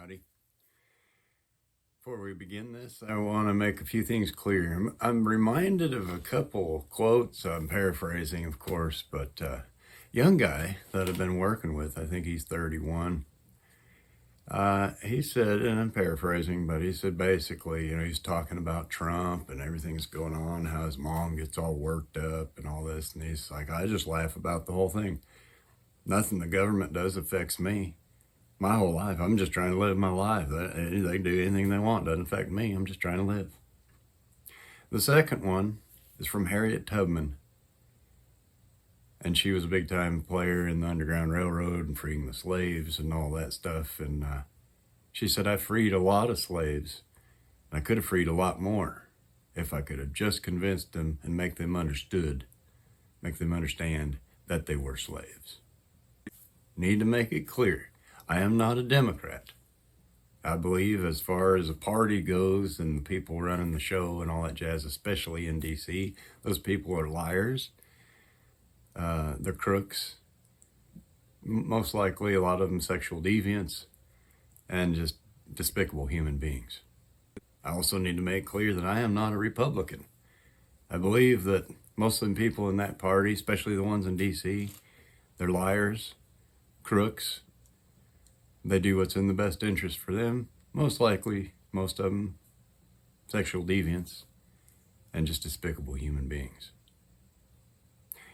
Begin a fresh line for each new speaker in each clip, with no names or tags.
Howdy. Before we begin this, I want to make a few things clear. I'm reminded of a couple quotes. I'm paraphrasing, of course, but young guy that I've been working with, I think he's 31. He said, and I'm paraphrasing, but he said basically, he's talking about Trump and everything's going on, how his mom gets all worked up and all this. And he's like, I just laugh about the whole thing. Nothing the government does affects me. My whole life, I'm just trying to live my life. They do anything they want, doesn't affect me. I'm just trying to live. The second one is from Harriet Tubman. And she was a big time player in the Underground Railroad and freeing the slaves and all that stuff. And she said, I freed a lot of slaves. And I could have freed a lot more if I could have just convinced them and make them understand that they were slaves. Need to make it clear. I am not a Democrat. I believe as far as a party goes and the people running the show and all that jazz, especially in D.C., those people are liars. They're crooks. Most likely, a lot of them sexual deviants and just despicable human beings. I also need to make clear that I am not a Republican. I believe that most of the people in that party, especially the ones in D.C., they're liars, crooks. They do what's in the best interest for them. Most likely, most of them, sexual deviants and just despicable human beings.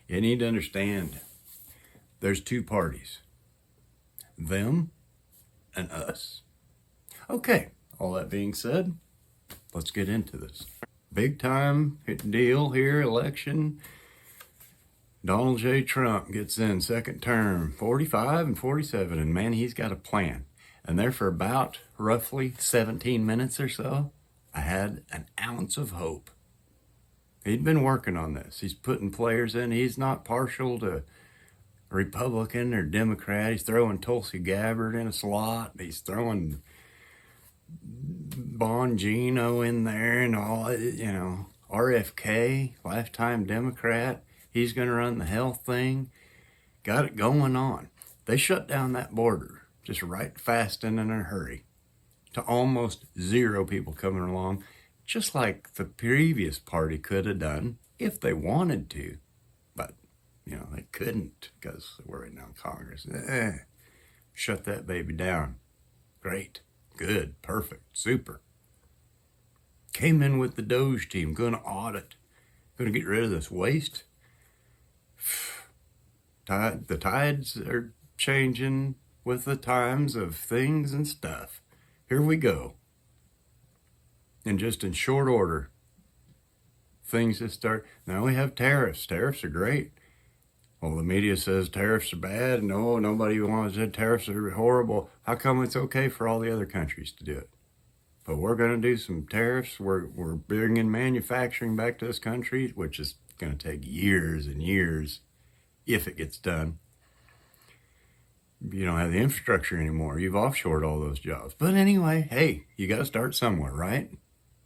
You need to understand, there's two parties, them and us. Okay, all that being said, let's get into this. Big time deal here, election. Donald J. Trump gets in second term, 45 and 47, and man, he's got a plan. And there for about roughly 17 minutes or so, I had an ounce of hope. He'd been working on this. He's putting players in. He's not partial to Republican or Democrat. He's throwing Tulsi Gabbard in a slot. He's throwing Bongino in there and all, RFK, lifetime Democrat. He's going to run the health thing. Got it going on. They shut down that border just right fast and in a hurry to almost zero people coming along, just like the previous party could have done if they wanted to. But, they couldn't because we're right now in Congress. Shut that baby down. Great, good, perfect, super. Came in with the Doge team, going to audit, going to get rid of this waste. The tides are changing with the times of things and stuff. Here we go. And just in short order, things that start. Now we have tariffs. Tariffs are great. Well, the media says tariffs are bad. No, nobody wants to. Tariffs are horrible. How come it's okay for all the other countries to do it? But we're going to do some tariffs. We're bringing manufacturing back to this country, which is going to take years and years if it gets done. You don't have the infrastructure anymore. You've offshored all those jobs. But anyway, hey, you got to start somewhere, right?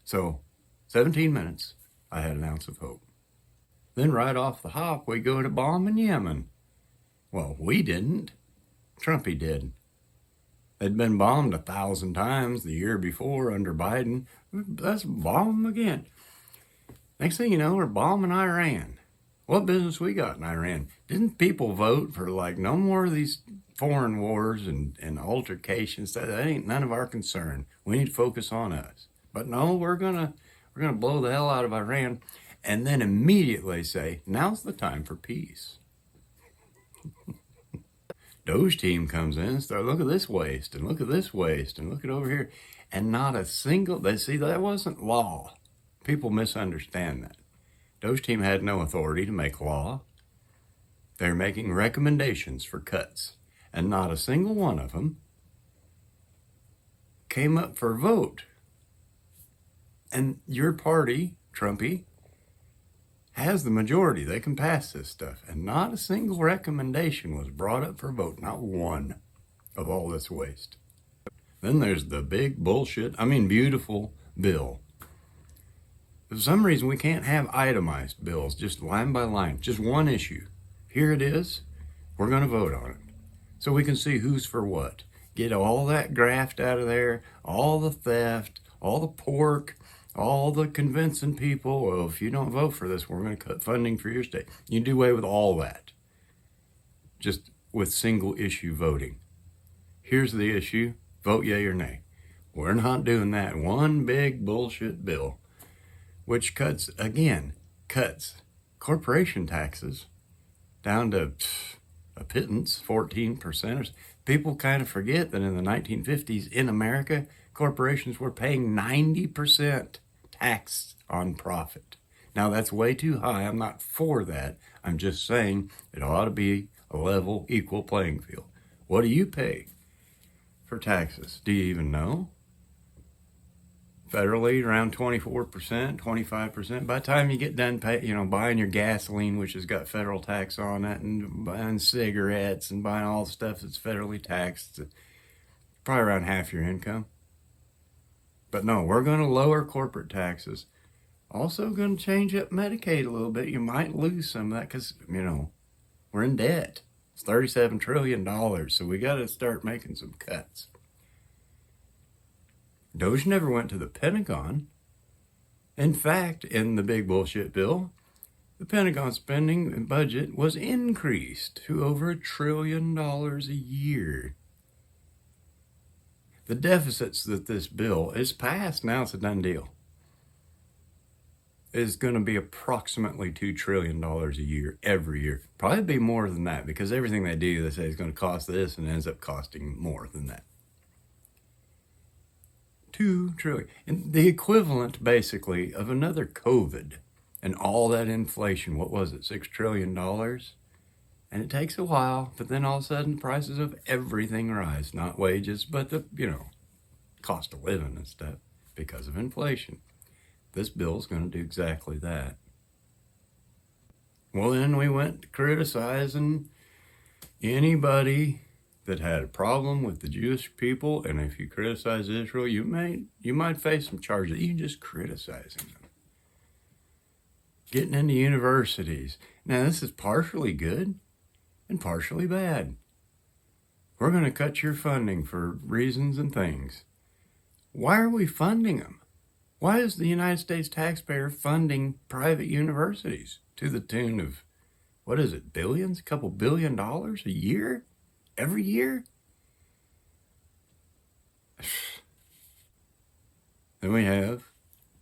So 17 minutes, I had an ounce of hope. Then right off the hop, we go to bombing Yemen. Well, we didn't. Trumpy did. They'd been bombed 1,000 times the year before under Biden. Let's bomb them again. Next thing you know, we're bombing Iran. What business we got in Iran? Didn't people vote for no more of these foreign wars and altercations? That ain't none of our concern. We need to focus on us. But no, we're gonna blow the hell out of Iran and then immediately say, now's the time for peace. Doge team comes in and start, look at this waste and look at this waste and look at over here. And not a single, that wasn't law. People misunderstand that. Doge team had no authority to make law. They're making recommendations for cuts. And not a single one of them came up for a vote. And your party, Trumpy, has the majority. They can pass this stuff. And not a single recommendation was brought up for a vote. Not one of all this waste. Then there's the big bullshit, beautiful bill. For some reason, we can't have itemized bills, just line by line, just one issue. Here it is. We're going to vote on it. So we can see who's for what. Get all that graft out of there, all the theft, all the pork, all the convincing people, well, if you don't vote for this, we're going to cut funding for your state. You do away with all that, just with single issue voting. Here's the issue, vote yay or nay. We're not doing that. One big bullshit bill, which cuts corporation taxes down to a pittance, 14%. People kind of forget that in the 1950s in America, corporations were paying 90% tax on profit. Now that's way too high. I'm not for that. I'm just saying it ought to be a level, equal playing field. What do you pay for taxes? Do you even know? Federally, around 24%, 25%. By the time you get done buying your gasoline, which has got federal tax on it, and buying cigarettes and buying all the stuff that's federally taxed, it's probably around half your income. But no, we're going to lower corporate taxes. Also going to change up Medicaid a little bit. You might lose some of that because, we're in debt. It's $37 trillion, so we got to start making some cuts. Doge never went to the Pentagon. In fact, in the big bullshit bill, the Pentagon spending and budget was increased to over $1 trillion a year. The deficits that this bill is passed, now it's a done deal, is going to be approximately $2 trillion a year, every year. Probably be more than that, because everything they do, they say is going to cost this, and ends up costing more than that. $2 trillion. And the equivalent, basically, of another COVID and all that inflation. What was it, $6 trillion? And it takes a while, but then all of a sudden the prices of everything rise. Not wages, but the, cost of living and stuff because of inflation. This bill's going to do exactly that. Well, then we went criticizing anybody that had a problem with the Jewish people, and if you criticize Israel, you might face some charges. Even just criticizing them. Getting into universities. Now, this is partially good and partially bad. We're going to cut your funding for reasons and things. Why are we funding them? Why is the United States taxpayer funding private universities to the tune of, billions? A couple $1 billion a year? Every year? Then we have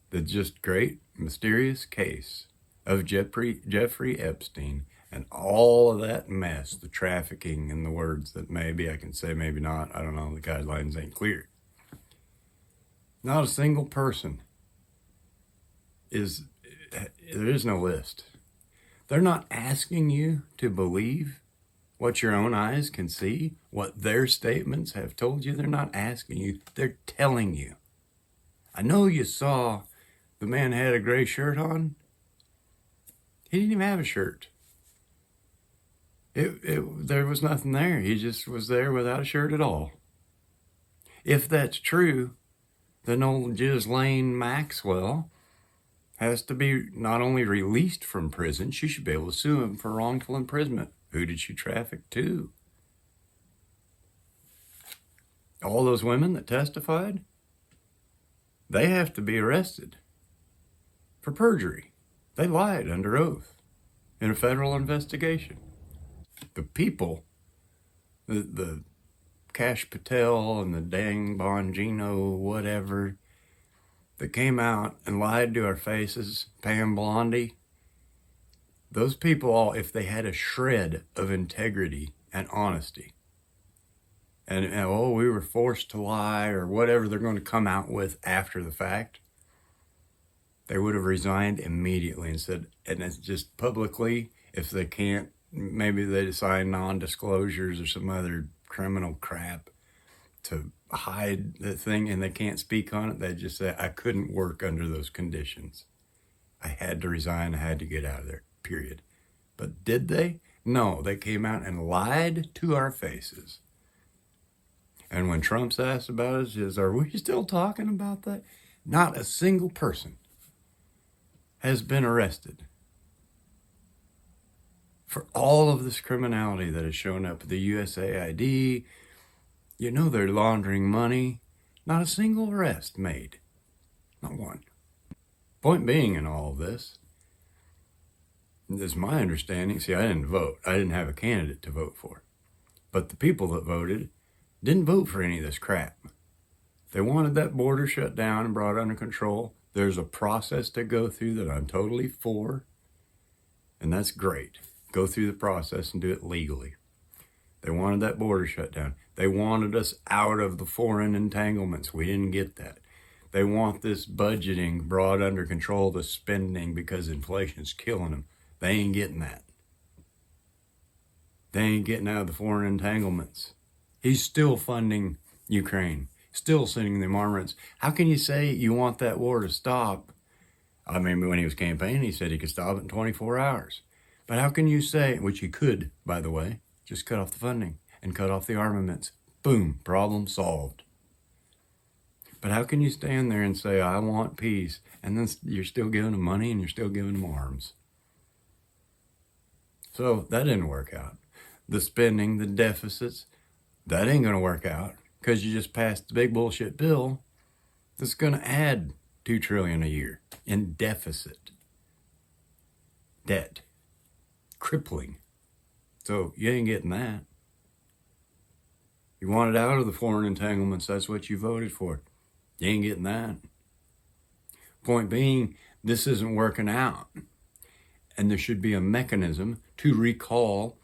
the just great mysterious case of Jeffrey Epstein and all of that mess, the trafficking and the words that maybe I can say, maybe not. I don't know. The guidelines ain't clear. Not a single person there is no list. They're not asking you to believe what your own eyes can see, what their statements have told you. They're not asking you, they're telling you. I know you saw the man had a gray shirt on. He didn't even have a shirt. There was nothing there. He just was there without a shirt at all. If that's true, then old Ghislaine Maxwell has to be not only released from prison, she should be able to sue him for wrongful imprisonment. Who did she traffic to? All those women that testified, they have to be arrested for perjury. They lied under oath in a federal investigation. The people, the Kash Patel and the Dang Bongino, whatever, that came out and lied to our faces, Pam Blondie, those people all, if they had a shred of integrity and honesty, and we were forced to lie or whatever they're going to come out with after the fact, they would have resigned immediately and said, and it's just publicly, if they can't, maybe they sign non-disclosures or some other criminal crap to hide the thing and they can't speak on it. They just say, I couldn't work under those conditions. I had to resign. I had to get out of there, period. But did they? No, they came out and lied to our faces. And when Trump's asked about it, says, are we still talking about that? Not a single person has been arrested for all of this criminality that has shown up. The USAID, You know they're laundering money. Not a single arrest made. Not one. Point being in all of this is my understanding. See, I didn't vote. I didn't have a candidate to vote for. But the people that voted didn't vote for any of this crap. They wanted that border shut down and brought under control. There's a process to go through that I'm totally for. And that's great. Go through the process and do it legally. They wanted that border shut down. They wanted us out of the foreign entanglements. We didn't get that. They want this budgeting brought under control, the spending, because inflation's killing them. They ain't getting that. They ain't getting out of the foreign entanglements. He's still funding Ukraine, still sending them armaments. How can you say you want that war to stop? I mean, when he was campaigning, he said he could stop it in 24 hours. But how can you say, which he could, by the way, just cut off the funding and cut off the armaments? Boom, problem solved. But how can you stand there and say, I want peace, and then you're still giving them money and you're still giving them arms? So that didn't work out. The spending, the deficits, that ain't going to work out because you just passed the big bullshit bill that's going to add $2 trillion a year in deficit. Debt. Crippling. So you ain't getting that. You want it out of the foreign entanglements, that's what you voted for. You ain't getting that. Point being, this isn't working out. And there should be a mechanism to recall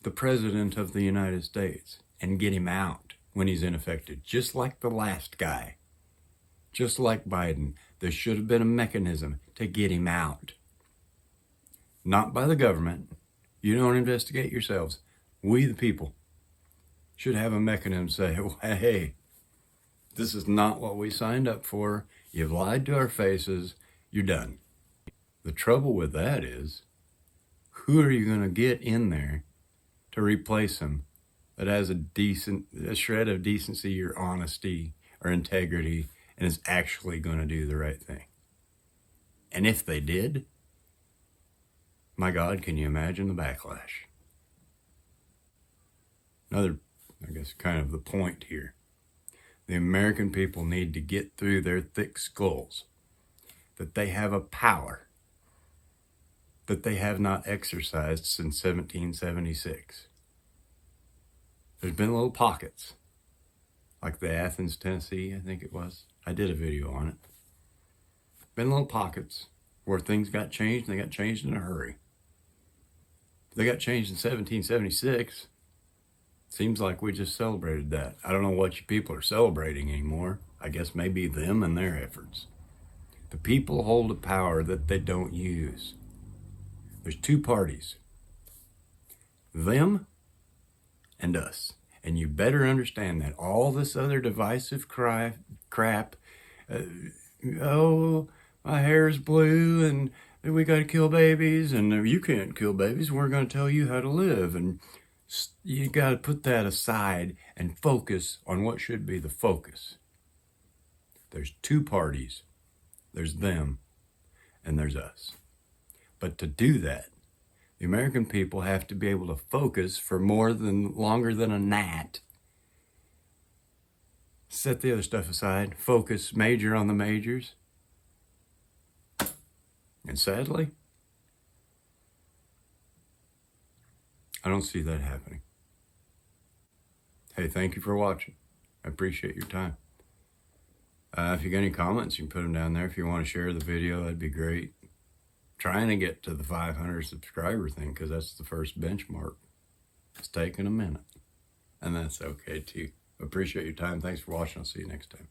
the President of the United States and get him out when he's ineffective, just like the last guy. Just like Biden, there should have been a mechanism to get him out. Not by the government. You don't investigate yourselves. We, the people, should have a mechanism to say, well, hey, this is not what we signed up for. You've lied to our faces. You're done. The trouble with that is, who are you going to get in there to replace him that has a shred of decency or honesty or integrity and is actually going to do the right thing? And if they did, my God, can you imagine the backlash? Another, I guess, kind of the point here. The American people need to get through their thick skulls that they have a power that they have not exercised since 1776. There's been little pockets, like the Athens, Tennessee, I think it was. I did a video on it. Been little pockets where things got changed, and they got changed in a hurry. They got changed in 1776. Seems like we just celebrated that. I don't know what you people are celebrating anymore. I guess maybe them and their efforts. The people hold a power that they don't use. There's two parties. Them and us. And you better understand that. All this other divisive crap, oh, my hair's blue and we got to kill babies and you can't kill babies. We're going to tell you how to live. And you got to put that aside and focus on what should be the focus. There's two parties. There's them and there's us. But to do that, the American people have to be able to focus for longer than a gnat. Set the other stuff aside, focus, major on the majors. And sadly, I don't see that happening. Hey, thank you for watching. I appreciate your time. If you got any comments, you can put them down there. If you want to share the video, that'd be great. Trying to get to the 500 subscriber thing because that's the first benchmark. It's taking a minute. And that's okay too. Appreciate your time. Thanks for watching. I'll see you next time.